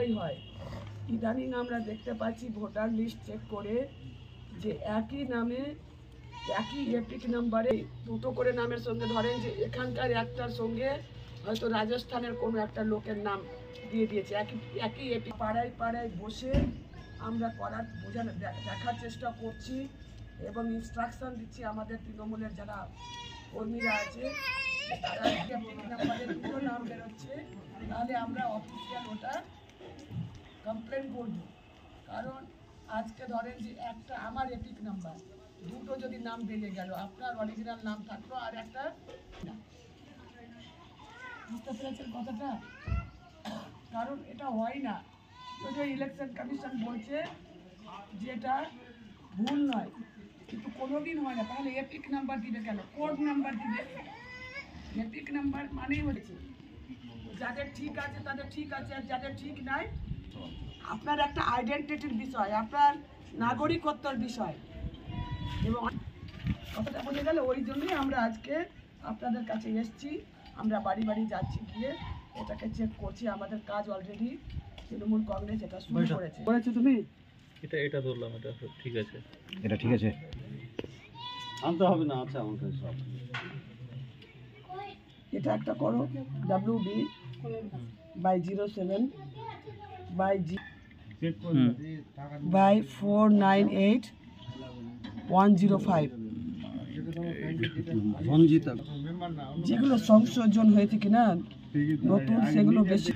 বিষয় হয়। ইদানিং আমরা দেখতে পাচ্ছি ভোটার লিস্ট চেক করে যে একই নামে একই এপিক নাম্বারে দুটো করে নামের সঙ্গে ধরেন যে এখানকার একটার সঙ্গে হয়তো রাজস্থানের কোনো একটা লোকের নাম দিয়ে দিয়েছে, একই এপিক। পাড়ায় পাড়ায় বসে আমরা দেখার চেষ্টা করছি এবং ইনস্ট্রাকশন দিচ্ছি আমাদের তৃণমূলের যারা কর্মীরা আছে, তারা এপিক নাম্বারে দুটো নাম বেরোচ্ছে, তাহলে আমরা অফিসিয়াল ওটা কমপ্লেন করব। কারণ আজকে ধরেন যে একটা আমার এপিক নাম্বার, দুটো যদি নাম বেরিয়ে গেল, আপনার অরিজিনাল নাম থাকলো আর একটা, বুঝতে পেরেছেন কথাটা? কারণ এটা হয় না, যদিও ইলেকশন কমিশন বলছে যে এটা ভুল নয়, কিন্তু কোনোদিন হয় না। তাহলে এপিক নাম্বার দিবে কেন? কোড নাম্বার দিবে। এপিক নাম্বার মানেই হচ্ছে যাদের ঠিক আছে তাদের ঠিক আছে, আর যাদের ঠিক নাই, আপনার একটা আইডেন্টিটির বিষয়, আপনার নাগরিকত্বর বিষয়। এবং কথাটা বলে গেলে ওই জন্যই আমরা আজকে আপনাদের কাছে এসেছি। আমরা বাড়ি বাড়ি যাচ্ছি, গিয়ে এটাকে চেক করছি। আমাদের কাজ অলরেডি তৃণমূল কংগ্রেস এটা শুরু করেছে। তুমি এটা ধরলাম, এটা ঠিক আছে, এটা ঠিক আছে, আনতে হবে না। আচ্ছা, আমার কাছে সব এটা একটা করো, WB/07/498/105 যেগুলো সংশোধন হয়েছে কিনা নতুন, সেগুলো বেশি।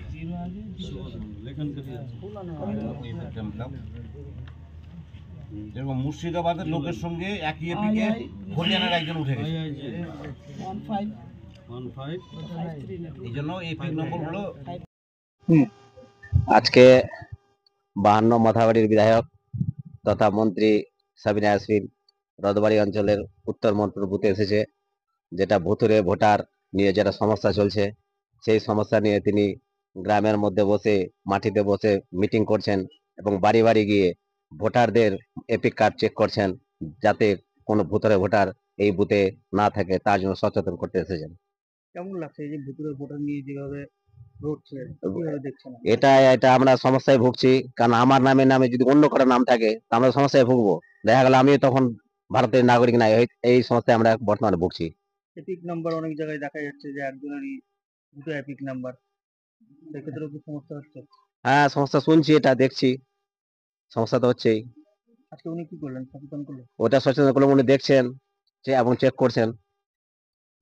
যেরকম মুর্শিদাবাদের লোকের সঙ্গে একই এপিকে হরিয়ানার একজন উঠে গেছে, এই জন্য এপিক নম্বরগুলো। আজকে 52 মাথাবাড়ির বিধায়ক তথা মন্ত্রী সাবিনা ইয়াসমিন রদবাড়ি অঞ্চলের উত্তর মন্ত্র বুথে এসেছে, যেটা ভুতুরে ভোটার নিয়ে যেটা সমস্যা চলছে, সেই সমস্যা নিয়ে তিনি গ্রামের মধ্যে বসে, মাটিতে বসে মিটিং করছেন এবং বাড়ি বাড়ি গিয়ে ভোটারদের এপিক কার্ড চেক করছেন, যাতে কোনো ভুতুরে ভোটার এই বুথে না থাকে, তার জন্য সচেতন করতে এসেছেন। কেমন লাগছে এই যে ভুতুরে ভোটার নিয়ে যেভাবে ঘটছে, দেখছেন? এটা আমরা সমস্যায় ভুগছি, কারণ আমার নামে যদি অন্য কারো নাম থাকে তা আমরা সমস্যায় ভুগবো। দেখা গেল আমি তখন ভারতের নাগরিক নাই, এই সমস্যায় আমরা বর্তমানে ভুগছি। এপিক নাম্বার অনেক জায়গায় দেখা যাচ্ছে যে একজনেরই দুটো এপিক নাম্বার, সেক্ষেত্রেও কি সমস্যা হচ্ছে? হ্যাঁ, সমস্যা শুনছি, এটা দেখছি, সমস্যা তো হচ্ছেই। আজকে উনি কি করলেন, সচেতন করলেন? ওটা সচেতন করলে উনি দেখছেন এবং চেক করছেন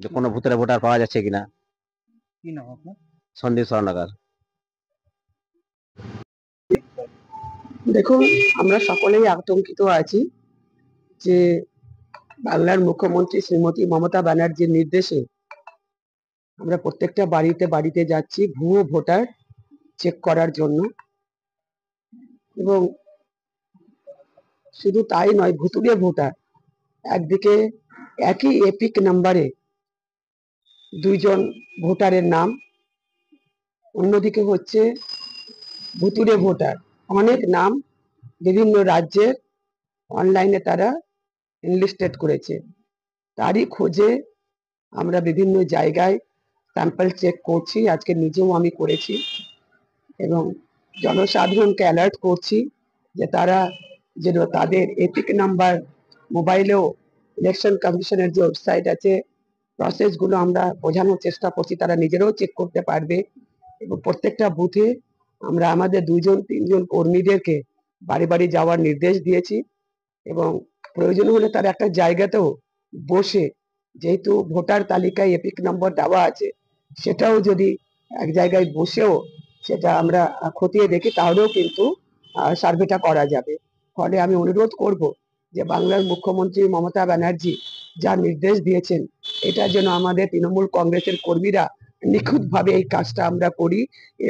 যে কোনো ভুতুরে ভোটার পাওয়া যাচ্ছে কিনা। কি নাম আপনার? সন্দীপ স্বর্ণকার। দেখুন, আমরা সকলেই আতঙ্কিত আছি যে বাংলার মুখ্যমন্ত্রী শ্রীমতী মমতা ব্যানার্জির নির্দেশে আমরা প্রত্যেকটা বাড়িতে বাড়িতে যাচ্ছি ভুয়ো ভোটার চেক করার জন্য। এবং শুধু তাই নয়, ভুতুড়ে ভোটার, একদিকে একই এপিক নাম্বারে দুইজন ভোটারের নাম, অন্যদিকে হচ্ছে ভুতুড়ে ভোটার, অনেক নাম বিভিন্ন রাজ্যের অনলাইনে তারা এনলিস্টেড করেছে। তারই খোঁজে আমরা বিভিন্ন জায়গায় স্যাম্পল চেক করছি, আজকে নিজেও আমি করেছি, এবং জনসাধারণকে অ্যালার্ট করছি যে তারা যেন তাদের এপিক নাম্বার মোবাইলেও, ইলেকশন কমিশনের যে ওয়েবসাইট আছে, প্রসেসগুলো আমরা বোঝানোর চেষ্টা করছি, তারা নিজেরাও চেক করতে পারবে। এবং প্রত্যেকটা বুথে আমরা আমাদের 2-3 কর্মীদেরকে বাড়ি বাড়ি যাওয়ার নির্দেশ দিয়েছি, এবং প্রয়োজন হলে তার একটা জায়গাতেও বসে, যেহেতু ভোটার তালিকায় এপিক নম্বর দেওয়া আছে, সেটাও যদি এক জায়গায় বসেও সেটা আমরা খতিয়ে দেখি, তাহলেও কিন্তু সার্ভেটা করা যাবে। ফলে আমি অনুরোধ করব যে বাংলার মুখ্যমন্ত্রী মমতা ব্যানার্জি যা নির্দেশ দিয়েছেন, এটা যেন আমাদের তৃণমূল কংগ্রেসের কর্মীরা নিখুঁতভাবে এই কাজটা আমরা করি,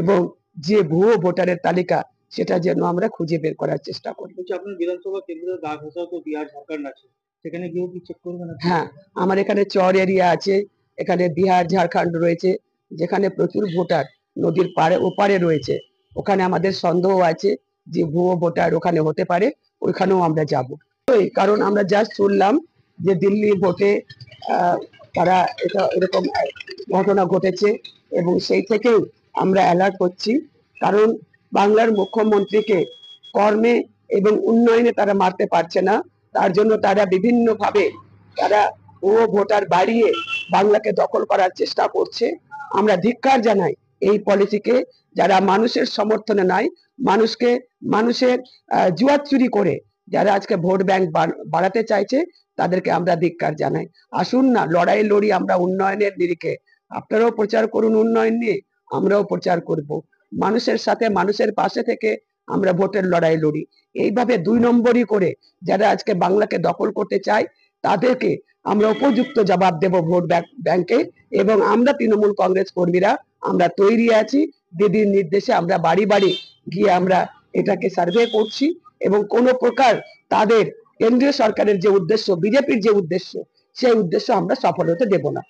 এবং যে ভুয়ো ভোটারের তালিকা সেটা যেন আমরা খুঁজে বের করার চেষ্টা করি। আপনার বিধানসভা কেন্দ্রের গা ঘেঁষা তো বিহার ঝাড়খণ্ড আছে, সেখানে গিয়েও কি চেক করবেন? হ্যাঁ, আমার এখানে চর এরিয়া আছে, এখানে বিহার ঝাড়খণ্ড রয়েছে, যেখানে প্রচুর ভোটার নদীর পাড়ে ওপারে রয়েছে। ওখানে আমাদের সন্দেহ আছে যে ভুয়ো ভোটার ওখানে হতে পারে, ওইখানেও আমরা যাব। কারণ আমরা জাস্ট শুনলাম যে দিল্লি ভোটে তারা এরকম ঘটনা ঘটেছে, এবং সেই থেকেই আমরা অ্যালার্ট হচ্ছি। কারণ বাংলার মুখ্যমন্ত্রীকে কর্মে এবং উন্নয়নে তারা মারতে পারছে না, তার জন্য তারা বিভিন্ন ভাবে তারা ভোটার বাড়িয়ে বাংলাকে দখল করার চেষ্টা করছে। আমরা ধিক্কার জানাই এই পলিসিকে, যারা মানুষের সমর্থনে নাই, মানুষের জুয়া চুরি করে যারা আজকে ভোট ব্যাংক বাড়াতে চাইছে, তাদেরকে আমরা ধিক্কার জানাই। আসুন না লড়াই লড়ি আমরা উন্নয়নের নিরিখে। আপনারাও প্রচার করুন উন্নয়ন নিয়ে, আমরাও প্রচার করব। মানুষের সাথে মানুষের পাশে থেকে আমরা ভোটের লড়াই লড়ি। এইভাবে 2 নম্বরই করে যারা আজকে বাংলাকে দখল করতে চায়, তাদেরকে আমরা উপযুক্ত জবাব দেব ভোট ব্যাংকে। এবং আমরা তৃণমূল কংগ্রেস কর্মীরা আমরা তৈরি আছি, দিদির নির্দেশে আমরা বাড়ি বাড়ি গিয়ে আমরা এটাকে সার্ভে করছি, এবং কোনো প্রকার তাদের কেন্দ্রীয় সরকারের যে উদ্দেশ্য, বিজেপির যে উদ্দেশ্য, সেই উদ্দেশ্য আমরা সফল হতে দেব না।